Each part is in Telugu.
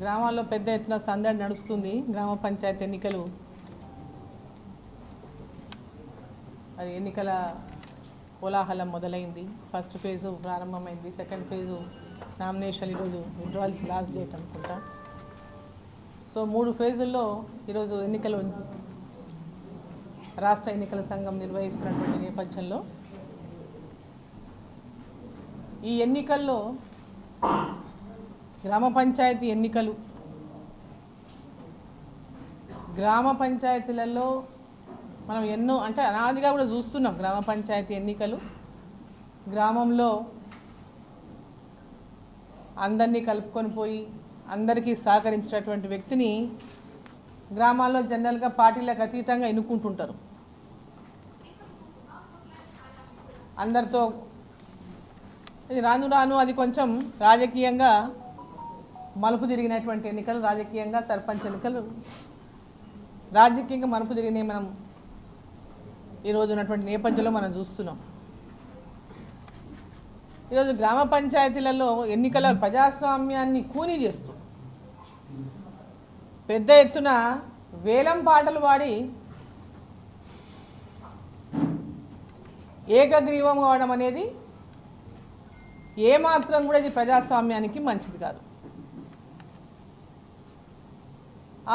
గ్రామాల్లో పెద్ద ఎత్తున సందడి నడుస్తుంది. గ్రామ పంచాయతీ ఎన్నికలు మరి ఎన్నికల కోలాహలం మొదలైంది. ఫస్ట్ ఫేజు ప్రారంభమైంది. సెకండ్ ఫేజు నామినేషన్ ఈరోజు విత్డ్రాల్స్ లాస్ట్ డేట్ అనుకుంటా. సో 3 ఫేజుల్లో ఈరోజు ఎన్నికలు రాష్ట్ర ఎన్నికల సంఘం నిర్వహిస్తున్నటువంటి నేపథ్యంలో ఈ ఎన్నికల్లో గ్రామ పంచాయతీ ఎన్నికలు గ్రామ పంచాయతీలలో మనం ఎన్నో అంటే అనాదిగా కూడా చూస్తున్నాం. గ్రామ పంచాయతీ ఎన్నికలు గ్రామంలో అందరినీ కలుపుకొని పోయి అందరికీ సహకరించేటటువంటి వ్యక్తిని గ్రామాల్లో జనరల్గా పార్టీలకు అతీతంగా ఎన్నుకుంటుంటారు. అందరితో ఇది రాను రాను అది కొంచెం రాజకీయంగా మలుపు తిరిగినటువంటి ఎన్నికలు, రాజకీయంగా సర్పంచ్ ఎన్నికలు రాజకీయంగా మలుపు తిరిగినాయి. మనం ఈరోజు ఉన్నటువంటి నేపథ్యంలో మనం చూస్తున్నాం. ఈరోజు గ్రామ పంచాయతీలలో ఎన్నికల ప్రజాస్వామ్యాన్ని కూనీ చేస్తూ పెద్ద ఎత్తున వేలం పాటలు పాడి ఏకగ్రీవం కావడం అనేది ఏమాత్రం కూడా ఇది ప్రజాస్వామ్యానికి మంచిది కాదు.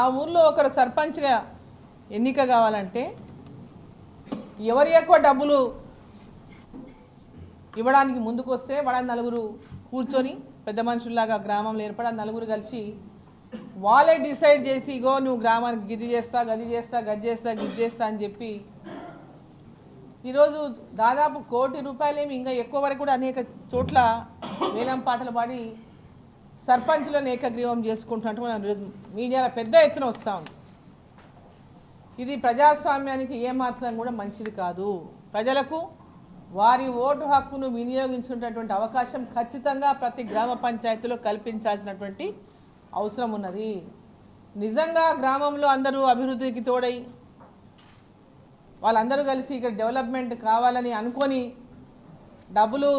ఆ ఊర్లో ఒకరు సర్పంచ్గా ఎన్నిక కావాలంటే ఎవరు ఎక్కువ డబ్బులు ఇవ్వడానికి ముందుకు వస్తే వాళ్ళ నలుగురు కూర్చొని పెద్ద మనుషుల్లాగా గ్రామంలో ఏర్పడి నలుగురు కలిసి వాళ్ళే డిసైడ్ చేసి ఇగో నువ్వు గ్రామానికి గిది చేస్తా, గది చేస్తా, గది చేస్తా, గిది చేస్తా అని చెప్పి ఈరోజు దాదాపు ₹1 కోటి ఇంకా ఎక్కువ వరకు కూడా అనేక చోట్ల వేలం పాటలు పాడి సర్పంచులను ఏకగ్రీవం చేసుకుంటున్నట్టు మనం ఈరోజు మీడియాలో పెద్ద ఎత్తున వస్తూ ఉంది. ఇది ప్రజాస్వామ్యానికి ఏమాత్రం కూడా మంచిది కాదు. ప్రజలకు వారి ఓటు హక్కును వినియోగించుకునేటువంటి అవకాశం ఖచ్చితంగా ప్రతి గ్రామ పంచాయతీలో కల్పించాల్సినటువంటి అవసరం ఉన్నది. నిజంగా గ్రామంలో అందరూ అభివృద్ధికి తోడై వాళ్ళందరూ కలిసి ఇక్కడ డెవలప్మెంట్ కావాలని అనుకొని డబ్బులు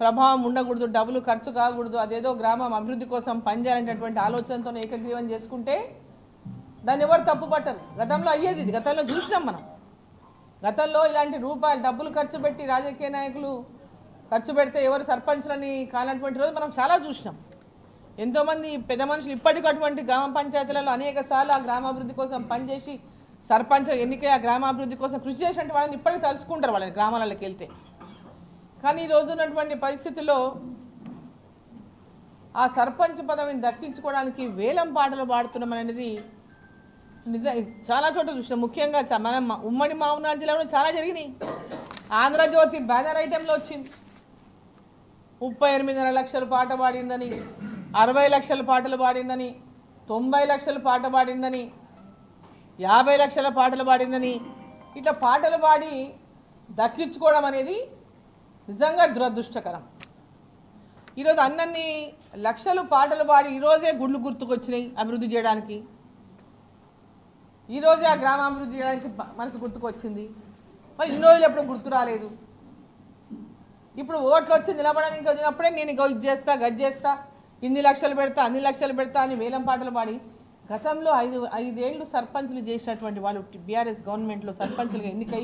ప్రభావం ఉండకూడదు, డబ్బులు ఖర్చు కాకూడదు, అదేదో గ్రామం అభివృద్ధి కోసం పనిచేయాలనేటువంటి ఆలోచనతో ఏకగ్రీవం చేసుకుంటే దాన్ని ఎవరు తప్పు పట్టరు. గతంలో అయ్యేది, ఇది గతంలో చూసినాం మనం. గతంలో ఇలాంటి రూపాయలు డబ్బులు ఖర్చు పెట్టి రాజకీయ నాయకులు ఖర్చు పెడితే ఎవరు సర్పంచ్లని కానటువంటి రోజు మనం చాలా చూసినాం. ఎంతోమంది పెద్ద మనుషులు ఇప్పటికీ అటువంటి గ్రామ పంచాయతీలలో అనేక సార్లు ఆ గ్రామాభివృద్ధి కోసం పనిచేసి సర్పంచ్ ఎన్నికై ఆ గ్రామాభివృద్ధి కోసం కృషి చేసినట్టు వాళ్ళని ఇప్పటికీ తలుచుకుంటారు వాళ్ళని గ్రామాలకి వెళ్తే. కానీ ఈ రోజు ఉన్నటువంటి పరిస్థితుల్లో ఆ సర్పంచ్ పదవిని దక్కించుకోవడానికి వేలం పాటలు పాడుతున్నాం అనేది చాలా చోట్ల చూసినాం. ముఖ్యంగా మన ఉమ్మడి మహబూబ్నగర్ జిల్లాలో చాలా జరిగినాయి. ఆంధ్రజ్యోతి బ్యానర్ ఐటెంలో వచ్చింది 38.5 లక్షలు పాట పాడిందని, 60 లక్షల పాటలు పాడిందని, 90 లక్షల పాట పాడిందని, 50 లక్షల పాటలు పాడిందని, ఇట్లా పాటలు పాడి దక్కించుకోవడం అనేది నిజంగా దురదృష్టకరం. ఈరోజు అన్నన్ని లక్షలు పాటలు పాడి ఈరోజే గుళ్ళు గుర్తుకొచ్చినాయి అభివృద్ధి చేయడానికి. ఈరోజే ఆ గ్రామాభివృద్ధి చేయడానికి మనసు గుర్తుకొచ్చింది. మరి ఇన్ని రోజులు ఎప్పుడు గుర్తు రాలేదు. ఇప్పుడు ఓట్లు వచ్చి నిలబడడానికి వచ్చినప్పుడే నేను ఇది చేస్తా, గది చేస్తా, ఇన్ని లక్షలు పెడతా, అన్ని లక్షలు పెడతా అని వేలం పాటలు పాడి గతంలో 5 ఏళ్ళు సర్పంచులు చేసినటువంటి వాళ్ళు బీఆర్ఎస్ గవర్నమెంట్లో సర్పంచులుగా ఎన్నికై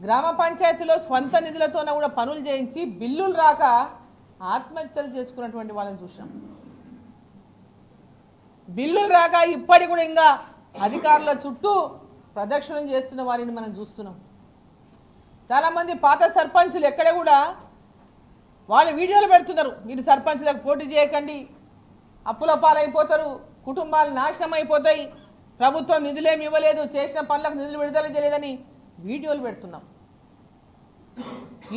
గ్రామ పంచాయతీలో స్వంత నిధులతోనే కూడా పనులు చేయించి బిల్లులు రాక ఆత్మహత్యలు చేసుకున్నటువంటి వాళ్ళని చూసాం. బిల్లులు రాక ఇప్పటికి కూడా ఇంకా అధికారుల చుట్టూ ప్రదక్షిణం చేస్తున్న వారిని మనం చూస్తున్నాం. చాలామంది పాత సర్పంచులు ఎక్కడ కూడా వాళ్ళు వీడియోలు పెడుతున్నారు, మీరు సర్పంచులకు పోటీ చేయకండి, అప్పుల పాలైపోతారు, కుటుంబాలు నాశనం అయిపోతాయి, ప్రభుత్వం నిధులేమి ఇవ్వలేదు, చేసిన పనులకు నిధులు విడుదల చేయలేదని వీడియోలు పెడుతున్నాం.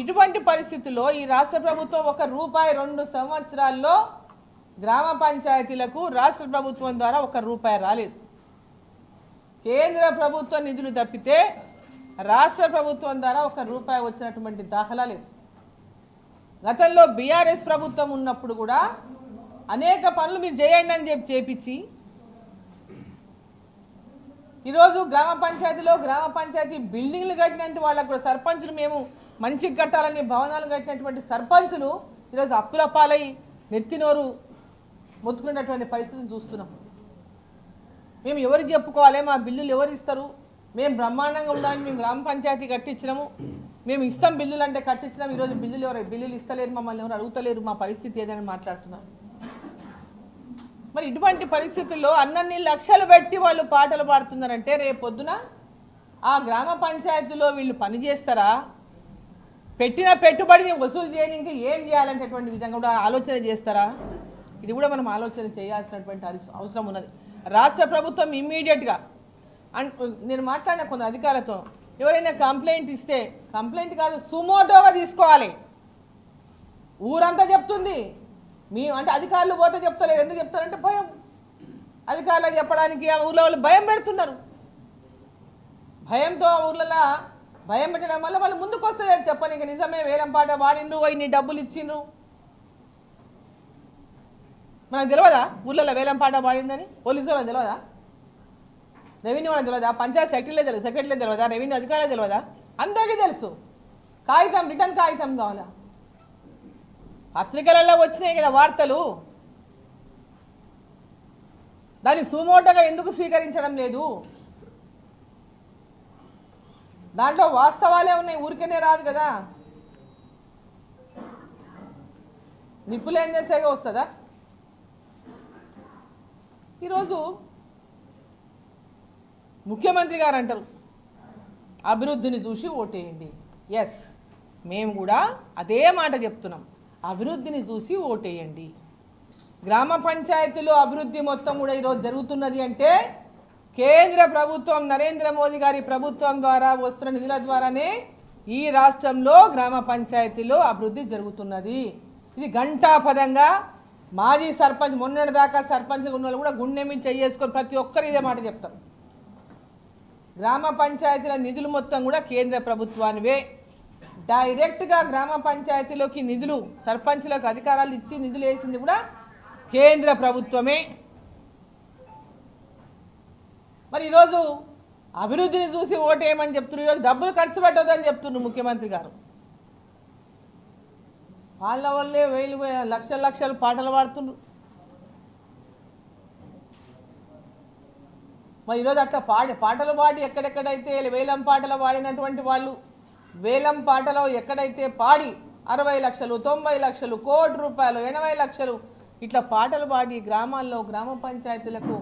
ఇటువంటి పరిస్థితుల్లో ఈ రాష్ట్ర ప్రభుత్వం ₹1 2 సంవత్సరాల్లో గ్రామ పంచాయతీలకు రాష్ట్ర ప్రభుత్వం ద్వారా ₹1 రాలేదు. కేంద్ర ప్రభుత్వ నిధులు తప్పితే రాష్ట్ర ప్రభుత్వం ద్వారా ₹1 వచ్చినటువంటి దాఖలా లేదు. గతంలో బీఆర్ఎస్ ప్రభుత్వం ఉన్నప్పుడు కూడా అనేక పనులు మీరు చేయండి అని చెప్పి చేపించి ఈరోజు గ్రామ పంచాయతీలో గ్రామ పంచాయతీ బిల్డింగ్లు కట్టినట్టు వాళ్ళకు కూడా సర్పంచులు మేము మంచిగా కట్టాలని భవనాలు కట్టినటువంటి సర్పంచులు ఈరోజు అప్పుల పాలై నెత్తినోరు మొత్తుకునేటటువంటి పరిస్థితిని చూస్తున్నాం. మేము ఎవరికి చెప్పుకోవాలి, మా బిల్లులు ఎవరు ఇస్తారు, మేము బ్రహ్మాండంగా ఉండాలని మేము గ్రామ పంచాయతీ కట్టించినాము, మేము ఇస్తాం బిల్లులు అంటే కట్టించినాం, ఈరోజు బిల్లులు ఇస్తలేరు, మమ్మల్ని ఎవరు అడుగుతలేరు, మా పరిస్థితి ఏదని మాట్లాడుతున్నారు. మరి ఇటువంటి పరిస్థితుల్లో అన్నన్ని లక్షలు పెట్టి వాళ్ళు పాటలు పాడుతున్నారంటే రేపొద్దున ఆ గ్రామ పంచాయతీలో వీళ్ళు పని చేస్తారా, పెట్టిన పెట్టుబడిని వసూలు చేయడానికి ఏం చేయాలంటేటువంటి విధంగా కూడా ఆలోచన చేస్తారా? ఇది కూడా మనం ఆలోచన చేయాల్సినటువంటి అవసరం ఉన్నది. రాష్ట్ర ప్రభుత్వం ఇమ్మీడియట్గా నేను మాట్లాడిన కొంత అధికారులతో ఎవరైనా కంప్లైంట్ ఇస్తే కంప్లైంట్ కాదు సుమోటోగా తీసుకోవాలి. ఊరంతా చెప్తుంది అంటే అధికారులు పోతే చెప్తలేరు. ఎందుకు చెప్తారంటే భయం. అధికారులకు చెప్పడానికి ఆ ఊర్లో వాళ్ళు భయం పెడుతున్నారు. భయంతో ఊర్లలో భయం పెట్టడం వల్ల వాళ్ళు ముందుకు వస్తారు చెప్పని. ఇక నిజమే వేలం పాట వాడిండ్రు, ఇన్ని డబ్బులు ఇచ్చిండ్రు. మనకు తెలియదా ఊర్లలో వేలం పాట వాడిందని? పోలీసు వాళ్ళకి తెలియదా? రెవెన్యూ వాళ్ళకి తెలియదా? పంచాయత్ సెక్రటరీలే తెలియదా? రెవెన్యూ అధికారులే తెలియదా? అందరికీ తెలుసు. కాగితం రిటర్న్ కాగితం కావాలా? పత్రికలలో వచ్చినాయి కదా వార్తలు. దాన్ని సుమోటోగా ఎందుకు స్వీకరించడం లేదు? దాంట్లో వాస్తవాలే ఉన్నాయి, ఊరికేనే రాదు కదా. నిప్పులేం చేసేగా వస్తుందా? ఈరోజు ముఖ్యమంత్రి గారు అంటారు అభివృద్ధిని చూసి ఓటేయండి. ఎస్, మేము కూడా అదే మాట చెప్తున్నాం, అభివృద్ధిని చూసి ఓటేయండి. గ్రామ పంచాయతీలో అభివృద్ధి మొత్తం కూడా ఈరోజు జరుగుతున్నది అంటే కేంద్ర ప్రభుత్వం నరేంద్ర మోదీ గారి ప్రభుత్వం ద్వారా వస్తున్న నిధుల ద్వారానే ఈ రాష్ట్రంలో గ్రామ పంచాయతీలో అభివృద్ధి జరుగుతున్నది. ఇది ఘంటాపదంగా మాజీ సర్పంచ్ మొన్నటి దాకా సర్పంచ్ ఉన్న వాళ్ళు కూడా గుండె మీద చేసుకొని ప్రతి ఒక్కరు ఇదే మాట చెప్తాం. గ్రామ పంచాయతీల నిధులు మొత్తం కూడా కేంద్ర ప్రభుత్వానివే. డైరెక్ట్గా గ్రామ పంచాయతీలోకి నిధులు సర్పంచ్లకు అధికారాలు ఇచ్చి నిధులు వేసింది కూడా కేంద్ర ప్రభుత్వమే. మరి ఈరోజు అభివృద్ధిని చూసి ఓటేయమని చెప్తున్నారు. ఈరోజు డబ్బులు ఖర్చు పెట్టొద్దని చెప్తున్నారు ముఖ్యమంత్రి గారు. వాళ్ళ వల్లే వేలు లక్షలు పాటలు పాడుతున్నారు. మరి ఈరోజు అట్లా పాటలు పాడి ఎక్కడెక్కడైతే వేలం పాటలు పాడినటువంటి వాళ్ళు వేలం పాటలో ఎక్కడైతే పాడి 60 లక్షలు 90 లక్షలు కోటి రూపాయలు 80 లక్షలు ఇట్లా పాటలు పాడి గ్రామాల్లో గ్రామ పంచాయతీలకు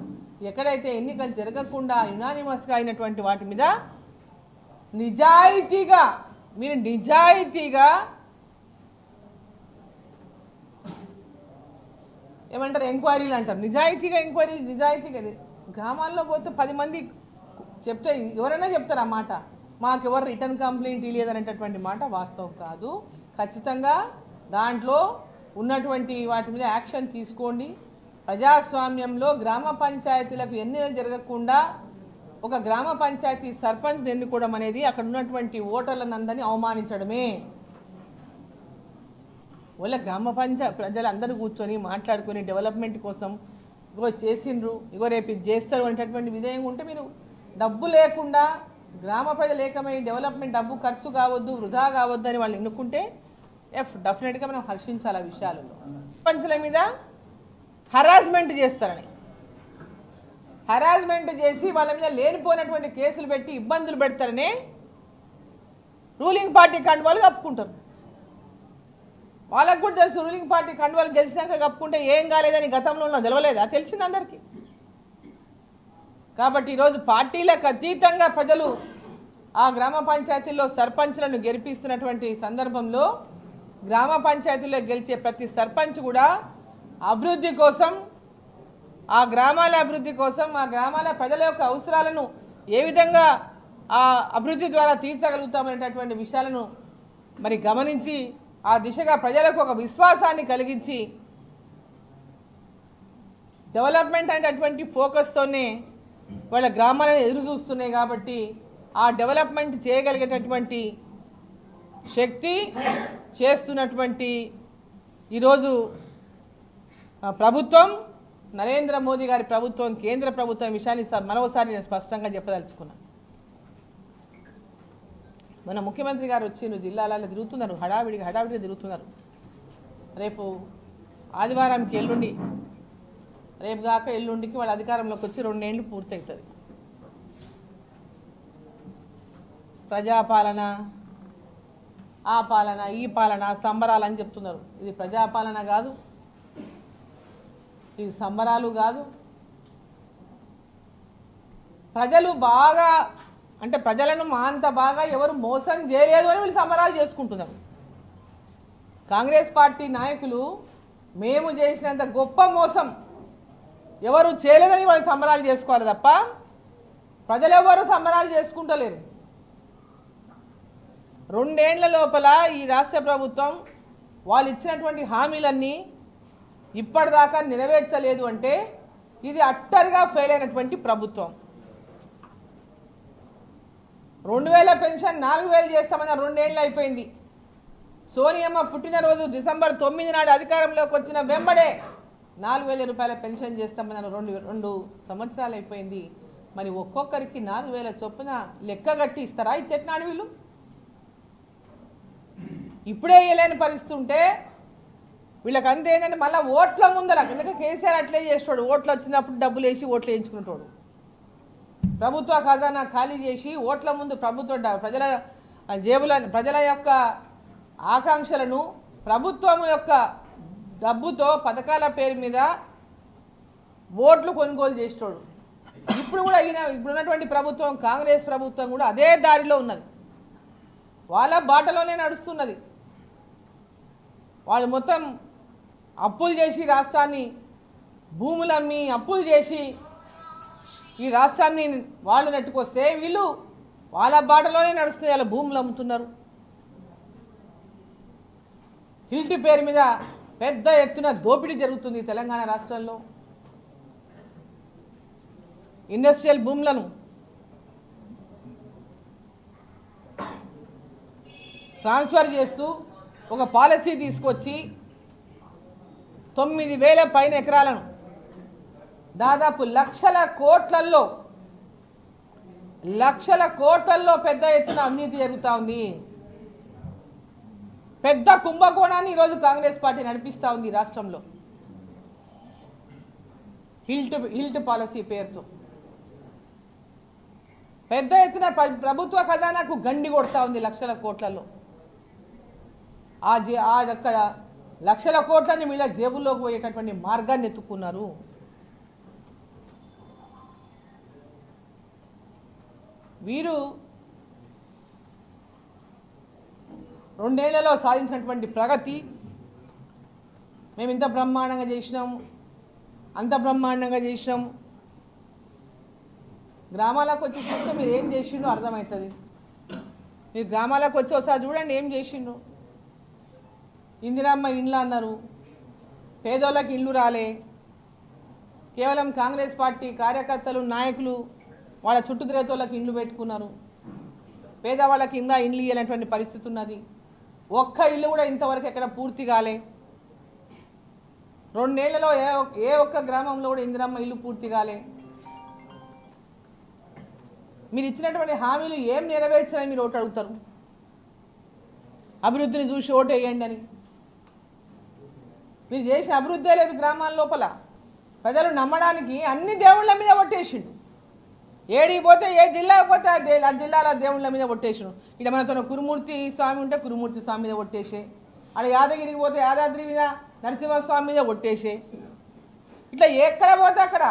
ఎక్కడైతే ఎన్నికలు జరగకుండా యునానిమస్గా అయినటువంటి వాటి మీద నిజాయితీగా ఏమంటారు ఎంక్వైరీలు అంటారు. నిజాయితీగా గ్రామాల్లో పోతే 10 మంది చెప్తే ఎవరైనా చెప్తారు ఆ మాట. మాకెవరు రిటర్న్ కంప్లైంట్ లేదనేటటువంటి మాట వాస్తవం కాదు. ఖచ్చితంగా దాంట్లో ఉన్నటువంటి వాటి మీద యాక్షన్ తీసుకోండి. ప్రజాస్వామ్యంలో గ్రామ పంచాయతీలకు ఎన్నికలు జరగకుండా ఒక గ్రామ పంచాయతీ సర్పంచ్ని ఎన్నుకోవడం అనేది అక్కడ ఉన్నటువంటి ఓటర్లందరినీ అవమానించడమే. వాళ్ళ గ్రామ పంచాయతీ ప్రజలందరూ కూర్చొని మాట్లాడుకొని డెవలప్మెంట్ కోసం ఇగో చేసిండ్రు, ఇగో రేపు ఇది చేస్తారు అనేటటువంటి విధేయం ఉంటే మీరు డబ్బు లేకుండా గ్రామ ప్రజలు ఏకమై డెవలప్మెంట్ డబ్బు ఖర్చు కావద్దు, వృధా కావద్దు అని వాళ్ళు ఎన్నుకుంటే డెఫినెట్గా మనం హర్షించాలి. ఆ విషయాలలో పంచుల మీద హరాస్మెంట్ చేస్తారని హరాస్మెంట్ చేసి వాళ్ళ మీద లేనిపోయినటువంటి కేసులు పెట్టి ఇబ్బందులు పెడతారని రూలింగ్ పార్టీ కండువాలు కప్పుకుంటారు. వాళ్ళకు కూడా తెలుసు రూలింగ్ పార్టీ కండువాలు గెలిచినాక కప్పుకుంటే ఏం కాలేదని గతంలో తెలవలేదా? తెలిసింది అందరికీ. కాబట్టి ఈరోజు పార్టీలకు అతీతంగా ప్రజలు ఆ గ్రామ పంచాయతీల్లో సర్పంచ్లను గెలిపిస్తున్నటువంటి సందర్భంలో గ్రామ పంచాయతీల్లో గెలిచే ప్రతి సర్పంచ్ కూడా అభివృద్ధి కోసం, ఆ గ్రామాల అభివృద్ధి కోసం, ఆ గ్రామాల ప్రజల యొక్క అవసరాలను ఏ విధంగా ఆ అభివృద్ధి ద్వారా తీర్చగలుగుతామనేటటువంటి విషయాలను మరి గమనించి ఆ దిశగా ప్రజలకు ఒక విశ్వాసాన్ని కలిగించి డెవలప్మెంట్ అనేటటువంటి ఫోకస్తోనే వాళ్ళ గ్రామాలను ఎదురు చూస్తున్నాయి. కాబట్టి ఆ డెవలప్మెంట్ చేయగలిగేటటువంటి శక్తి చేస్తున్నటువంటి ఈరోజు ప్రభుత్వం నరేంద్ర మోదీ గారి ప్రభుత్వం, కేంద్ర ప్రభుత్వం విషయాన్ని మరోసారి నేను స్పష్టంగా చెప్పదలుచుకున్నాను. మన ముఖ్యమంత్రి గారు వచ్చి జిల్లాలలో తిరుగుతున్నారు, హడావిడిగా తిరుగుతున్నారు. రేపు ఆదివారంకి ఎల్లుండి రేపు కాక ఎల్లుండికి వాళ్ళ అధికారంలోకి వచ్చి 2 ఏళ్ళు పూర్తవుతుంది. ప్రజాపాలన, ఆ పాలన, ఈ పాలన, సంబరాలని చెప్తున్నారు. ఇది ప్రజాపాలన కాదు, ఇది సంబరాలు కాదు. ప్రజలు బాగా అంటే ప్రజలను అంత బాగా ఎవరు మోసం చేయలేదు అని వీళ్ళు సంబరాలు చేసుకుంటున్నారు. కాంగ్రెస్ పార్టీ నాయకులు మేము చేసినంత గొప్ప మోసం ఎవరు చేయలేదని వాళ్ళు సంబరాలు చేసుకోవాలి తప్ప ప్రజలెవరు సంబరాలు చేసుకుంటలేరు. 2 ఏళ్ల లోపల ఈ రాష్ట్ర ప్రభుత్వం వాళ్ళు ఇచ్చినటువంటి హామీలన్నీ ఇప్పటిదాకా నెరవేర్చలేదు అంటే ఇది అట్టర్గా ఫెయిల్ అయినటువంటి ప్రభుత్వం. 2000 పెన్షన్ 4000 చేస్తామన్న 2 ఏళ్ళు అయిపోయింది. సోనియమ్మ పుట్టినరోజు డిసెంబర్ 9 నాడు అధికారంలోకి వచ్చిన వెంబడే 4000 రూపాయల పెన్షన్ చేస్తామన్న 2 సంవత్సరాలు అయిపోయింది. మరి ఒక్కొక్కరికి 4000 చొప్పున లెక్కగట్టి ఇస్తారా ఈ చెట్నాడు వీళ్ళు? ఇప్పుడే వేయలేని పరిస్థితి ఉంటే వీళ్ళకి అంతే ఏంటంటే మళ్ళీ ఓట్ల ముందర, ఎందుకంటే కేసీఆర్ అట్లే చేస్తాడు, ఓట్లు వచ్చినప్పుడు డబ్బులు వేసి ఓట్లు వేయించుకునేటోడు. ప్రభుత్వ ఖజానా ఖాళీ చేసి ఓట్ల ముందు ప్రజల జేబుల ప్రజల యొక్క ఆకాంక్షలను ప్రభుత్వం యొక్క డబ్బుతో పథకాల పేరు మీద ఓట్లు కొనుగోలు చేసేటోడు. ఇప్పుడు కూడా ఇప్పుడున్నటువంటి ప్రభుత్వం, కాంగ్రెస్ ప్రభుత్వం కూడా అదే దారిలో ఉన్నది, వాళ్ళ బాటలోనే నడుస్తున్నది. వాళ్ళు మొత్తం అప్పులు చేసి రాష్ట్రాన్ని, భూములమ్మి అప్పులు చేసి ఈ రాష్ట్రాన్ని వాళ్ళు నెట్టుకొస్తే వీళ్ళు వాళ్ళ బాటలోనే నడుస్తుంది. వాళ్ళ భూములు అమ్ముతున్నారు. హిల్ట్ పేరు మీద పెద్ద ఎత్తున దోపిడీ జరుగుతుంది తెలంగాణ రాష్ట్రంలో. ఇండస్ట్రియల్ భూములను ట్రాన్స్ఫర్ చేస్తూ ఒక పాలసీ తీసుకొచ్చి 9000 పైన ఎకరాలను దాదాపు లక్షల కోట్లల్లో పెద్ద ఎత్తున అవినీతి జరుగుతూ ఉంది. పెద్ద కుంభకోణాన్ని ఈరోజు కాంగ్రెస్ పార్టీ నడిపిస్తూ ఉంది రాష్ట్రంలో హిల్ట్ పాలసీ పేరుతో. పెద్ద ఎత్తున ప్రభుత్వ ఖజానాకు గండి కొడతా ఉంది లక్షల కోట్లలో. అక్కడ లక్షల కోట్లని వీళ్ళ జేబుల్లోకి పోయేటటువంటి మార్గాన్ని ఎత్తుకున్నారు. వీరు 2 ఏళ్లలో సాధించినటువంటి ప్రగతి, మేము ఇంత బ్రహ్మాండంగా చేసినాం, అంత బ్రహ్మాండంగా చేసినాం. గ్రామాలకు వచ్చి చూస్తే మీరు ఏం చేసిండో అర్థమవుతుంది. మీరు గ్రామాలకు వచ్చి ఒకసారి చూడండి ఏం చేసిండు. ఇందిరమ్మ ఇండ్లు అన్నారు, పేదోళ్ళకి ఇల్లు రాలే. కేవలం కాంగ్రెస్ పార్టీ కార్యకర్తలు, నాయకులు వాళ్ళ చుట్టూ తిరగతోళ్ళకి ఇండ్లు పెట్టుకున్నారు. పేదవాళ్ళకి ఇంకా ఇండ్లు ఇవ్వాలనేటువంటి పరిస్థితి ఉన్నది. ఒక్క ఇల్లు కూడా ఇంతవరకు ఎక్కడ పూర్తి కాలే. 2 ఏళ్లలో ఏ ఒక్క గ్రామంలో కూడా ఇందిరమ్మ ఇల్లు పూర్తి కాలే. మీరు ఇచ్చినటువంటి హామీలు ఏం నెరవేర్చాలని మీరు ఓటు అడుగుతారు? అభివృద్ధిని చూసి ఓటు వేయండి అని. మీరు చేసిన అభివృద్ధే లేదు గ్రామాల లోపల. ప్రజలు నమ్మడానికి అన్ని దేవుళ్ళ మీద ఒట్టేసిండు. ఏడికి పోతే ఏ జిల్లాకి పోతే ఆ జిల్లాల దేవుళ్ళ మీద ఒట్టేసిండు. ఇక్కడ మనతో కురుమూర్తి స్వామి ఉంటే కురుమూర్తి స్వామి మీద ఒట్టేసే, అక్కడ యాదగిరికి పోతే యాదాద్రి మీద నరసింహస్వామి మీద ఒట్టేసే, ఇట్లా ఎక్కడ పోతే అక్కడ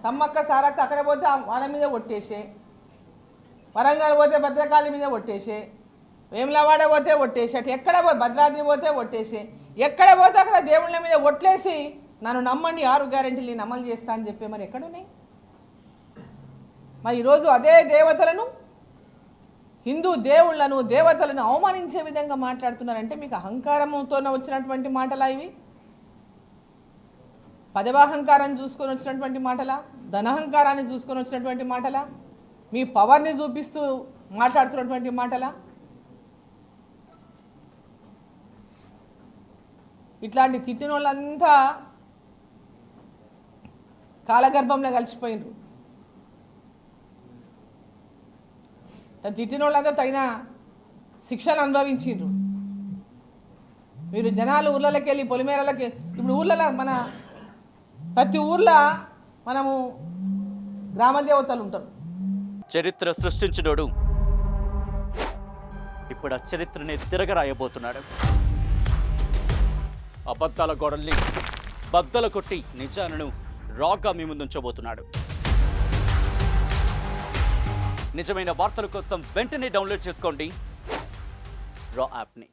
సమ్మక్క సారక్క అక్కడ పోతే వాళ్ళ మీద ఒట్టేసే, వరంగల్ పోతే భద్రకాళి మీద ఒట్టేసే, వేములవాడ పోతే ఒట్టేసే, అటు ఎక్కడ భద్రాద్రి పోతే ఒట్టేసే, ఎక్కడ పోతే అక్కడ దేవుళ్ళ మీద ఒట్లేసి నన్ను నమ్మండి 6 గ్యారెంటీలు నేను అమలు చేస్తా అని చెప్పి మరి ఎక్కడున్నాయి? మరి ఈరోజు అదే దేవతలను, హిందూ దేవుళ్లను, దేవతలను అవమానించే విధంగా మాట్లాడుతున్నారంటే మీకు అహంకారంతో వచ్చినటువంటి మాటలా ఇవి? పదవాహంకారం చూసుకొని వచ్చినటువంటి మాటలా? ధనహంకారాన్ని చూసుకొని వచ్చినటువంటి మాటలా? మీ పవర్ని చూపిస్తూ మాట్లాడుతున్నటువంటి మాటలా? ఇట్లాంటి తిట్టిన వాళ్ళంతా కాలగర్భంలో కలిసిపోయినరు. తిట్టిన వాళ్ళంతా తగిన శిక్షలు అనుభవించిండ్రు. మీరు జనాలు ఊర్లలోకి వెళ్ళి పొలిమేరలకి, ఇప్పుడు ఊర్లలో మన ప్రతి ఊర్లో మనము గ్రామ దేవతలు ఉంటారు. చరిత్ర సృష్టించినోడు ఇప్పుడు ఆ చరిత్రని తిరగరాయబోతున్నాడు. అబద్ధాల గోడల్ని బద్దలు కొట్టి నిజాలను రాగా మీ ముందుంచబోతున్నాడు. నిజమైన వార్తల కోసం వెంటనే డౌన్లోడ్ చేసుకోండి రా యాప్ని.